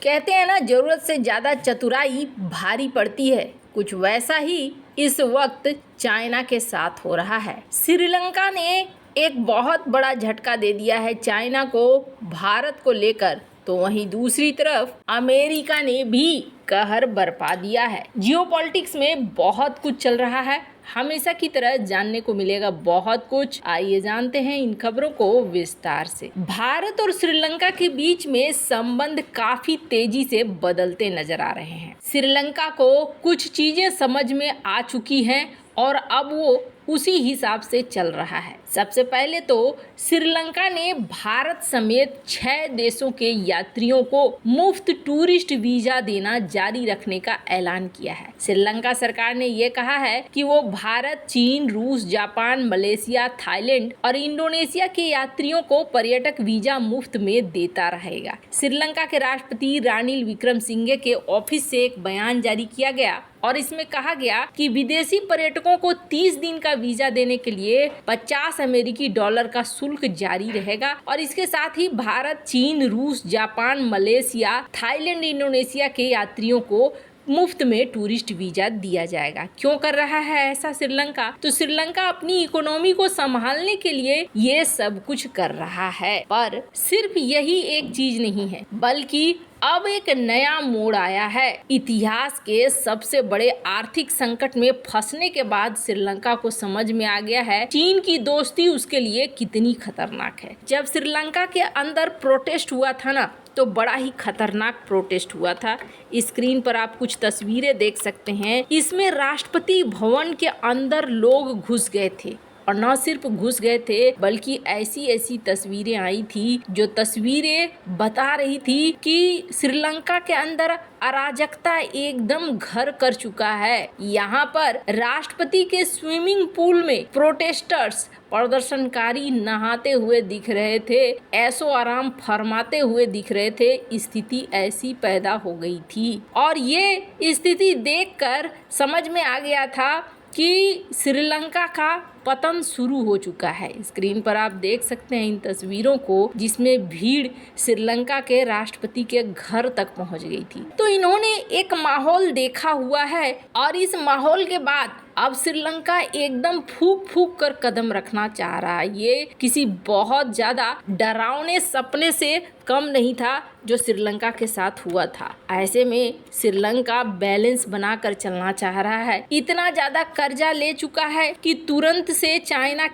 कहते हैं ना, जरूरत से ज्यादा चतुराई भारी पड़ती है। कुछ वैसा ही इस वक्त चाइना के साथ हो रहा है। श्रीलंका ने एक बहुत बड़ा झटका दे दिया है चाइना को भारत को लेकर, तो वहीं दूसरी तरफ अमेरिका ने भी कहर बरपा दिया है। जियोपॉलिटिक्स में बहुत कुछ चल रहा है, हमेशा की तरह जानने को मिलेगा बहुत कुछ। आइए जानते हैं इन खबरों को विस्तार से। भारत और श्रीलंका के बीच में संबंध काफी तेजी से बदलते नजर आ रहे हैं। श्रीलंका को कुछ चीजें समझ में आ चुकी हैं और अब वो उसी हिसाब से चल रहा है। सबसे पहले तो श्रीलंका ने भारत समेत 6 देशों के यात्रियों को मुफ्त टूरिस्ट वीजा देना जारी रखने का ऐलान किया है। श्रीलंका सरकार ने ये कहा है कि वो भारत, चीन, रूस, जापान, मलेशिया, थाईलैंड और इंडोनेशिया के यात्रियों को पर्यटक वीजा मुफ्त में देता रहेगा। श्रीलंका के राष्ट्रपति रानिल विक्रमसिंघे के ऑफिस से एक बयान जारी किया गया और इसमें कहा गया कि विदेशी पर्यटकों को 30 दिन का वीजा देने के लिए 50 अमेरिकी डॉलर का शुल्क जारी रहेगा और इसके साथ ही भारत, चीन, रूस, जापान, मलेशिया, थाईलैंड, इंडोनेशिया के यात्रियों को मुफ्त में टूरिस्ट वीजा दिया जाएगा। क्यों कर रहा है ऐसा श्रीलंका? तो श्रीलंका अपनी इकोनॉमी को संभालने के लिए ये सब कुछ कर रहा है। पर सिर्फ यही एक चीज नहीं है, बल्कि अब एक नया मोड़ आया है। इतिहास के सबसे बड़े आर्थिक संकट में फंसने के बाद श्रीलंका को समझ में आ गया है चीन की दोस्ती उसके लिए कितनी खतरनाक है। जब श्रीलंका के अंदर प्रोटेस्ट हुआ था ना, तो बड़ा ही खतरनाक प्रोटेस्ट हुआ था। स्क्रीन पर आप कुछ तस्वीरें देख सकते हैं। इसमें राष्ट्रपति भवन के अंदर लोग घुस गए थे और न सिर्फ घुस गए थे, बल्कि ऐसी ऐसी तस्वीरें आई थी जो तस्वीरें बता रही थी कि श्रीलंका के अंदर अराजकता एकदम घर कर चुका है। यहाँ पर राष्ट्रपति के स्विमिंग पूल में प्रोटेस्टर्स, प्रदर्शनकारी नहाते हुए दिख रहे थे, ऐशो आराम फरमाते हुए दिख रहे थे। स्थिति ऐसी पैदा हो गई थी और ये स्थिति देखकर समझ में आ गया था कि श्रीलंका का पतन शुरू हो चुका है। स्क्रीन पर आप देख सकते हैं इन तस्वीरों को, जिसमें भीड़ श्रीलंका के राष्ट्रपति के घर तक पहुंच गई थी। तो इन्होंने एक माहौल देखा हुआ है और इस माहौल के बाद अब श्रीलंका एकदम फूक फूक कर कदम रखना चाह रहा है। ये किसी बहुत ज्यादा डरावने सपने से कम नहीं था जो श्रीलंका के साथ हुआ था। ऐसे में श्रीलंका बैलेंस बनाकर चलना चाह रहा है। इतना ज्यादा कर्जा ले चुका है कि तुरंत से चाइना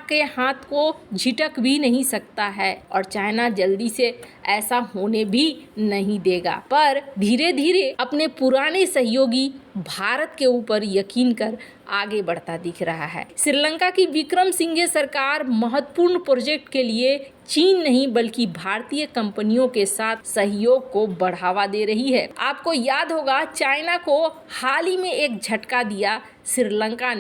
के हाथ को झिटक भी नहीं सकता है और चाइना जल्दी से ऐसा होने भी नहीं देगा। पर धीरे धीरे अपने पुराने सहयोगी भारत के ऊपर यकीन कर आगे बढ़ता दिख रहा है। श्रीलंका की विक्रमसिंघे सरकार महत्वपूर्ण प्रोजेक्ट के लिए चीन नहीं बल्कि भारतीय कंपनियों के साथ सहयोग को बढ़ावा दे रही है। आपको याद होगा चाइना को हाल ही में एक झटका दिया श्रीलंका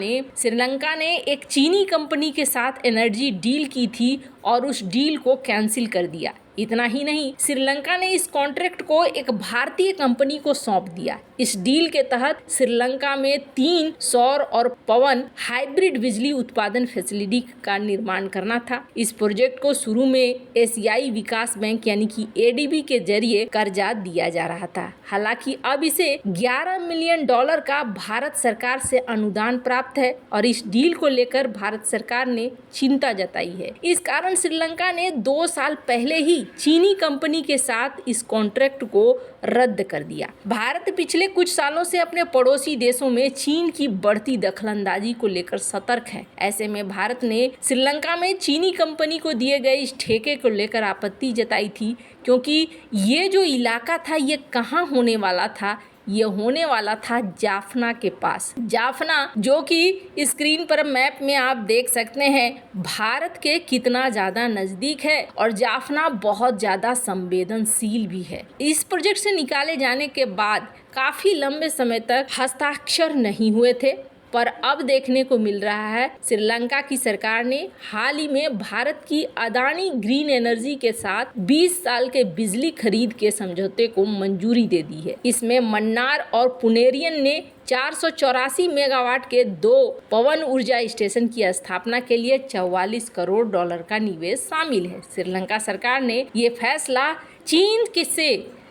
ने एक चीनी कंपनी के साथ एनर्जी डील की थी और उस डील को कैंसिल कर दिया। इतना ही नहीं, श्रीलंका ने इस कॉन्ट्रैक्ट को एक भारतीय कंपनी को सौंप दिया। इस डील के तहत श्रीलंका में 3 सौर और पवन हाइब्रिड बिजली उत्पादन फैसिलिटी का निर्माण करना था। इस प्रोजेक्ट को शुरू में एशियाई विकास बैंक यानी कि एडीबी के जरिए कर्जा दिया जा रहा था। हालांकि अब इसे $11 मिलियन का भारत सरकार से अनुदान प्राप्त है और इस डील को लेकर भारत सरकार ने चिंता जताई है। इस कारण श्रीलंका ने 2 साल पहले ही चीनी कंपनी के साथ इस कॉन्ट्रैक्ट को रद्द कर दिया। भारत पिछले कुछ सालों से अपने पड़ोसी देशों में चीन की बढ़ती दखलंदाजी को लेकर सतर्क है। ऐसे में भारत ने श्रीलंका में चीनी कंपनी को दिए गए इस ठेके को लेकर आपत्ति जताई थी, क्योंकि ये जो इलाका था ये कहाँ होने वाला था, ये होने वाला था जाफना के पास। जाफना जो कि स्क्रीन पर मैप में आप देख सकते हैं भारत के कितना ज़्यादा नज़दीक है और जाफना बहुत ज़्यादा संवेदनशील भी है। इस प्रोजेक्ट से निकाले जाने के बाद काफ़ी लंबे समय तक हस्ताक्षर नहीं हुए थे, पर अब देखने को मिल रहा है श्रीलंका की सरकार ने हाल ही में भारत की अदानी ग्रीन एनर्जी के साथ 20 साल के बिजली खरीद के समझौते को मंजूरी दे दी है। इसमें मन्नार और पुनेरियन ने 484 मेगावाट के 2 पवन ऊर्जा स्टेशन की स्थापना के लिए $44 करोड़ का निवेश शामिल है। श्रीलंका सरकार ने ये फैसला चीन से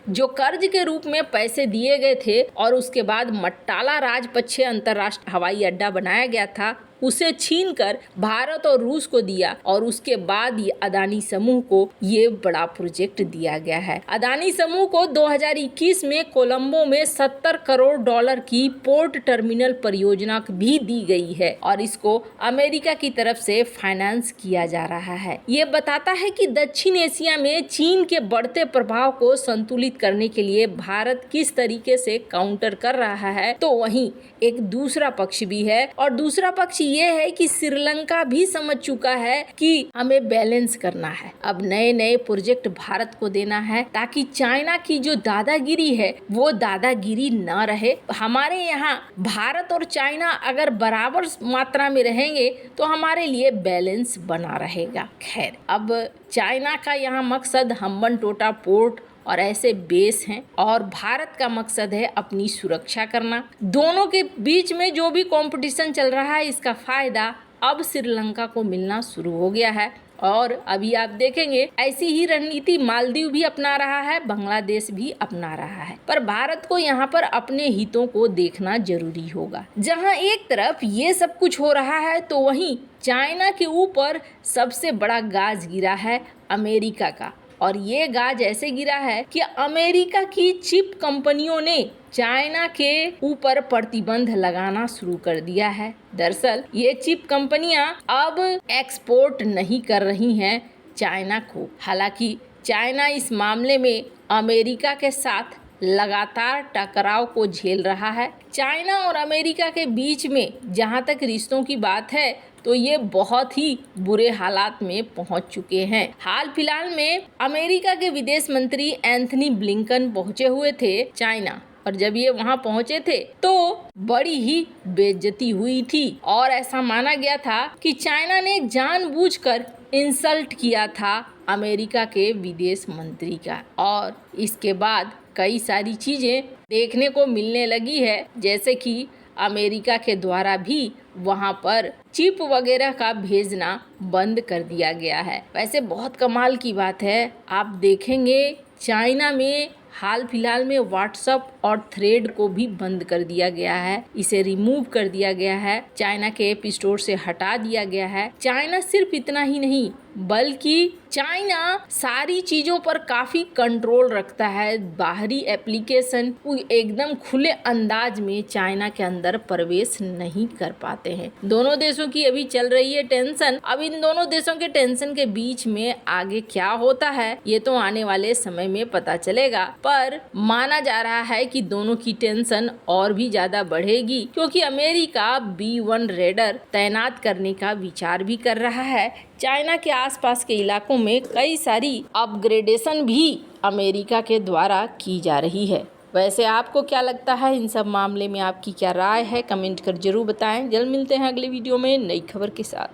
जो कर्ज के रूप में पैसे दिए गए थे और उसके बाद मट्टाला राजपक्षे अंतर्राष्ट्रीय हवाई अड्डा बनाया गया था, उसे छीनकर भारत और रूस को दिया और उसके बाद ये अदानी समूह को ये बड़ा प्रोजेक्ट दिया गया है। अदानी समूह को 2021 में कोलंबो में 70 करोड़ डॉलर की पोर्ट टर्मिनल परियोजना भी दी गई है और इसको अमेरिका की तरफ से फाइनेंस किया जा रहा है। ये बताता है कि दक्षिण एशिया में चीन के बढ़ते प्रभाव को संतुलित करने के लिए भारत किस तरीके से काउंटर कर रहा है। तो वहीं एक दूसरा पक्ष भी है और दूसरा पक्ष ये है कि श्रीलंका भी समझ चुका है कि हमें बैलेंस करना है। अब नए नए प्रोजेक्ट भारत को देना है ताकि चाइना की जो दादागिरी है वो दादागिरी न रहे। हमारे यहाँ भारत और चाइना अगर बराबर मात्रा में रहेंगे तो हमारे लिए बैलेंस बना रहेगा। खैर, अब चाइना का यहाँ मकसद हम्बनटोटा पोर्ट और ऐसे बेस हैं और भारत का मकसद है अपनी सुरक्षा करना। दोनों के बीच में जो भी कंपटीशन चल रहा है इसका फायदा अब श्रीलंका को मिलना शुरू हो गया है और अभी आप देखेंगे ऐसी ही रणनीति मालदीव भी अपना रहा है, बांग्लादेश भी अपना रहा है। पर भारत को यहाँ पर अपने हितों को देखना जरूरी होगा। जहाँ एक तरफ ये सब कुछ हो रहा है तो वहीं चाइना के ऊपर सबसे बड़ा गाज गिरा है अमेरिका का और ये गाज ऐसे गिरा है कि अमेरिका की चिप कंपनियों ने चाइना के ऊपर प्रतिबंध लगाना शुरू कर दिया है। दरअसल ये चिप कंपनियां अब एक्सपोर्ट नहीं कर रही हैं चाइना को। हालांकि चाइना इस मामले में अमेरिका के साथ लगातार टकराव को झेल रहा है। चाइना और अमेरिका के बीच में जहां तक रिश्तों की बात है तो ये बहुत ही बुरे हालात में पहुंच चुके हैं। हाल फिलहाल में अमेरिका के विदेश मंत्री एंथनी ब्लिंकन पहुंचे हुए थे चाइना और जब ये वहां पहुंचे थे तो बड़ी ही बेइज्जती हुई थी और ऐसा माना गया था कि चाइना ने जानबूझकर इंसल्ट किया था अमेरिका के विदेश मंत्री का। और इसके बाद कई सारी चीजें देखने को मिलने लगी है, जैसे कि अमेरिका के द्वारा भी वहां पर चिप वगैरह का भेजना बंद कर दिया गया है। वैसे बहुत कमाल की बात है, आप देखेंगे चाइना में हाल फिलहाल में व्हाट्सएप और थ्रेड को भी बंद कर दिया गया है, इसे रिमूव कर दिया गया है, चाइना के ऐप स्टोर से हटा दिया गया है। चाइना सिर्फ इतना ही नहीं बल्कि चाइना सारी चीजों पर काफी कंट्रोल रखता है। बाहरी एप्लीकेशन एकदम खुले अंदाज में चाइना के अंदर प्रवेश नहीं कर पाते हैं। दोनों देशों की अभी चल रही है टेंशन। अब इन दोनों देशों के टेंशन के बीच में आगे क्या होता है ये तो आने वाले समय में पता चलेगा, पर माना जा रहा है कि दोनों की टेंशन और भी ज्यादा बढ़ेगी क्योंकि अमेरिका B-1 रेडर तैनात करने का विचार भी कर रहा है। चाइना के आसपास के इलाकों में कई सारी अपग्रेडेशन भी अमेरिका के द्वारा की जा रही है। वैसे आपको क्या लगता है इन सब मामले में, आपकी क्या राय है, कमेंट कर जरूर बताएं। जल्द मिलते हैं अगले वीडियो में नई खबर के साथ।